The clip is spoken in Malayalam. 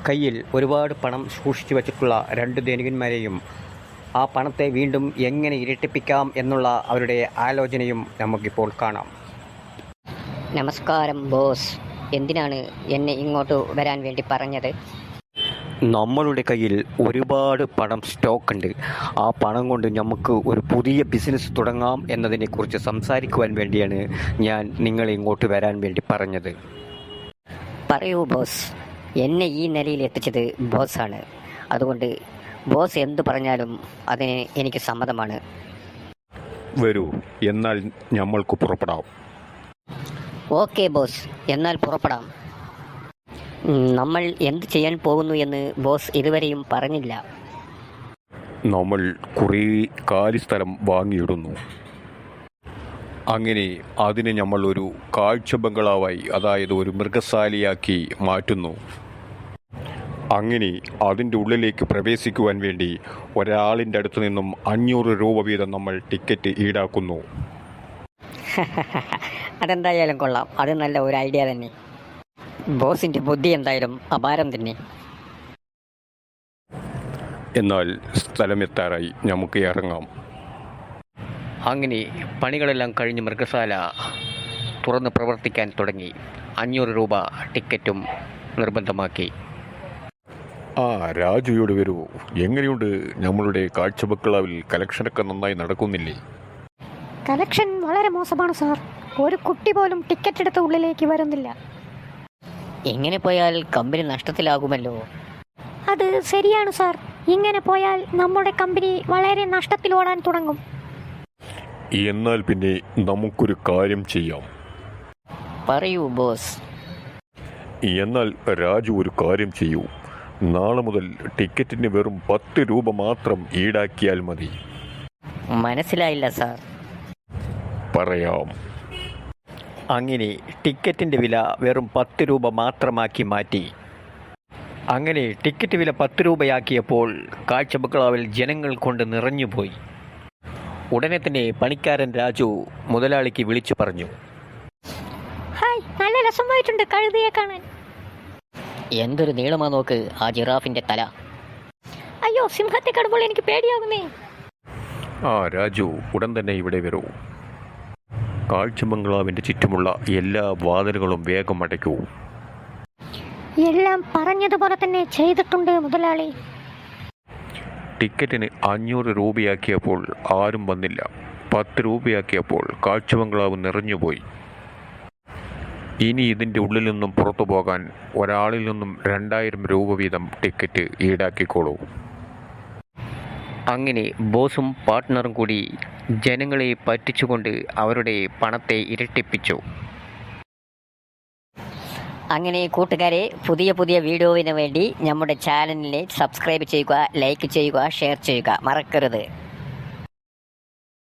കയ്യിൽ ഒരുപാട് പണം സൂക്ഷിച്ചു വച്ചിട്ടുള്ള രണ്ട് ധനികന്മാരെയും ആ പണത്തെ വീണ്ടും എങ്ങനെ ഇരട്ടിപ്പിക്കാം എന്നുള്ള അവരുടെ ആലോചനയും നമുക്കിപ്പോൾ കാണാം. നമസ്കാരം ബോസ്, എന്തിനാണ് എന്നെ ഇങ്ങോട്ട് വരാൻ വേണ്ടി പറഞ്ഞത്? നമ്മളുടെ കയ്യിൽ ഒരുപാട് പണം സ്റ്റോക്ക് ഉണ്ട്. ആ പണം കൊണ്ട് നമുക്ക് ഒരു പുതിയ ബിസിനസ് തുടങ്ങാം എന്നതിനെക്കുറിച്ച് സംസാരിക്കുവാൻ വേണ്ടിയാണ് ഞാൻ നിങ്ങളെ ഇങ്ങോട്ട് വരാൻ വേണ്ടി പറഞ്ഞത്. പറയൂ ബോസ്, എന്നെ ഈ നിലയിൽ എത്തിച്ചത് ബോസാണ്. അതുകൊണ്ട് ബോസ് എന്തു പറഞ്ഞാലും അതിന് എനിക്ക് സമ്മതമാണ്. വരൂ, എന്നാൽ ഞമ്മൾക്ക് പുറപ്പെടാം. ഓക്കെ ബോസ്, എന്നാൽ പുറപ്പെടാം. നമ്മൾ എന്ത് ചെയ്യാൻ പോകുന്നു എന്ന് ബോസ് ഇതുവരെയും പറഞ്ഞില്ല. നമ്മൾ കുറേ കാലിസ്ഥലം വാങ്ങിയിടുന്നു. അങ്ങനെ അതിനെ നമ്മൾ ഒരു കാഴ്ച ബംഗ്ലാവായി, അതായത് ഒരു മൃഗശാലയാക്കി മാറ്റുന്നു. അങ്ങനെ അതിൻ്റെ ഉള്ളിലേക്ക് പ്രവേശിക്കുവാൻ വേണ്ടി ഒരാളിൻ്റെ അടുത്ത് നിന്നും 500 രൂപ വീതം നമ്മൾ ടിക്കറ്റ് ഈടാക്കുന്നു. അതെന്തായാലും കൊള്ളാം, അത് നല്ല ഒരു ഐഡിയ തന്നെ. ബോസിൻ്റെ ബുദ്ധി എന്തായാലും അപാരം തന്നെ. എന്നാൽ സ്ഥലമെത്താറായി, നമുക്ക് ഇറങ്ങാം. അങ്ങനെ പണികളെല്ലാം കഴിഞ്ഞ് മൃഗശാല തുറന്ന് പ്രവർത്തിക്കാൻ തുടങ്ങി. 500 രൂപ ടിക്കറ്റും നിർബന്ധമാക്കി. രാജുയോട് വരൂ, എങ്ങനെയുണ്ട് നമ്മളുടെ കാഴ്ചബംഗ്ലാവിൽ? കളക്ഷനൊക്കെ നന്നായി നടക്കുന്നില്ലേ? കളക്ഷൻ വളരെ മോശമാണ് സാർ. ഒരു കുട്ടി പോലും ടിക്കറ്റ് എടുത്ത് ഉള്ളിലേക്ക് വരുന്നില്ല. എങ്ങനെ പോയാൽ കമ്പനി നഷ്ടത്തിലാകുമല്ലോ. അത് ശരിയാണ് സാർ. ഇങ്ങനെ പോയാൽ നമ്മുടെ കമ്പനി വളരെ നഷ്ടത്തിലോടാൻ തുടങ്ങും. എന്നാൽ പിന്നെ നമുക്കൊരു കാര്യം ചെയ്യാം. പറയൂ ബോസ്. എന്നാൽ രാജു ഒരു കാര്യം ചെയ്യൂ. നാളെ മുതൽ ടിക്കറ്റിന് വെറും 10 രൂപ മാത്രം ഈടാക്കിയാൽ മതി. മനസ്സിലായില്ല സാർ. പറയാം. അങ്ങനെ ടിക്കറ്റിൻ്റെ വില വെറും 10 രൂപ മാത്രമാക്കി മാറ്റി. അങ്ങനെ ടിക്കറ്റ് വില 10 രൂപയാക്കിയപ്പോൾ കാഴ്ച ബംഗ്ലാവിൽ ജനങ്ങൾ കൊണ്ട് നിറഞ്ഞുപോയി. ഉടനെ തന്നെ പണിക്കാരൻ രാജു മുതലാളിക്ക് വിളിച്ചു പറഞ്ഞു, ഹായ്, നല്ല രസമായിട്ടുണ്ട് കഴുതയെ കാണാൻ. എന്തൊരു നീളമാ നോക്ക് ആ ജിറാഫിന്റെ തല. അയ്യോ, സിംഹത്തെ കാണുമ്പോൾ എനിക്ക് പേടിയാകുന്നേ. രാജു, ഉടൻ തന്നെ ഇവിടെ വരൂ. കാഴ്ച ബംഗ്ലാവിൻ്റെ ചുറ്റുമുള്ള എല്ലാ വാതിലുകളും വേഗം അടയ്ക്കൂ. എല്ലാം പറഞ്ഞതുപോലെ തന്നെ ചെയ്തിട്ടുണ്ട് മുതലാളി. ടിക്കറ്റിന് 500 രൂപയാക്കിയപ്പോൾ ആരും വന്നില്ല. 10 രൂപയാക്കിയപ്പോൾ കാഴ്ച ബംഗ്ലാവ് നിറഞ്ഞുപോയി. ഇനി ഇതിൻ്റെ ഉള്ളിൽ നിന്നും പുറത്തു പോകാൻ ഒരാളിൽ നിന്നും 2000 രൂപ വീതം ടിക്കറ്റ് ഈടാക്കിക്കോളൂ. അങ്ങനെ ബോസും പാർട്ട്ണറും കൂടി ജനങ്ങളെ പറ്റിച്ചുകൊണ്ട് അവരുടെ പണത്തെ ഇരട്ടിപ്പിച്ചു. അങ്ങനെ കൂട്ടുകാരെ, പുതിയ പുതിയ വീഡിയോവിന് വേണ്ടി നമ്മുടെ ചാനലിനെ സബ്സ്ക്രൈബ് ചെയ്യുക, ലൈക്ക് ചെയ്യുക, ഷെയർ ചെയ്യുക മറക്കരുത്.